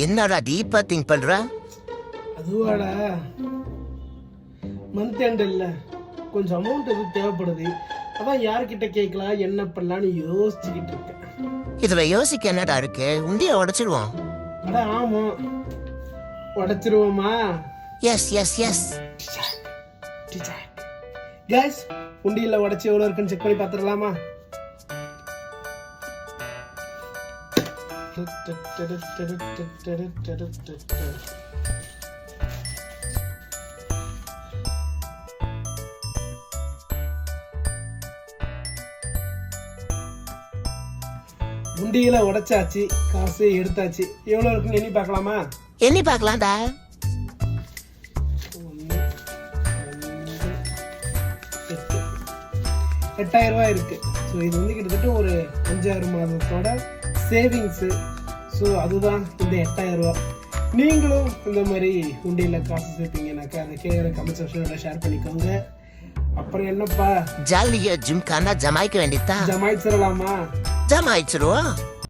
என்னடா டீப்பா திங்க் பண்ற? அதுவாடா, மந்த் எண்ட் இல்ல, கொஞ்சம் அமௌண்ட் எதுவும் தேவைப்படுது. அதான் யார்கிட்ட கேட்கலாம் என்ன பண்ணலான்னு யோசிச்சுக்கிட்டு இருக்கேன். இதுல யோசிக்க என்னடா இருக்கு? உண்டிய உடைச்சிடுவோம். அட ஆமா, உடைச்சிருவோமா? Yes yes yes. கேஸ், உண்டியில உடைச்சு எவ்வளவு இருக்குன்னு செக் பண்ணி பார்த்துடலாமா? உண்டியில உடைச்சாச்சு, காசு எடுத்தாச்சு. எவ்வளவு இருக்குன்னு எண்ணி பார்க்கலாமா? எண்ணி பார்க்கலாம்டா. 8000 ரூபாய் இருக்கு. ஸோ இது வந்து கிட்டத்தட்ட ஒரு 5,000 மாதத்தோட சேவிங்ஸு. ஸோ அதுதான் இந்த 8000 ரூபாய். நீங்களும் இந்த மாதிரி உண்டியில் காசு சேர்ப்பீங்கன்னாக்கா அதை கீழே கமெண்ட் செக்ஷனோட ஷேர் பண்ணிக்கோங்க. அப்புறம் என்னப்பா, ஜாலியா ஜிம்கானா ஜமாய்க்க வேண்டியதா? ஜமாய்ச்சிடலாமா? ஜமாய்ச்சிருவோம்.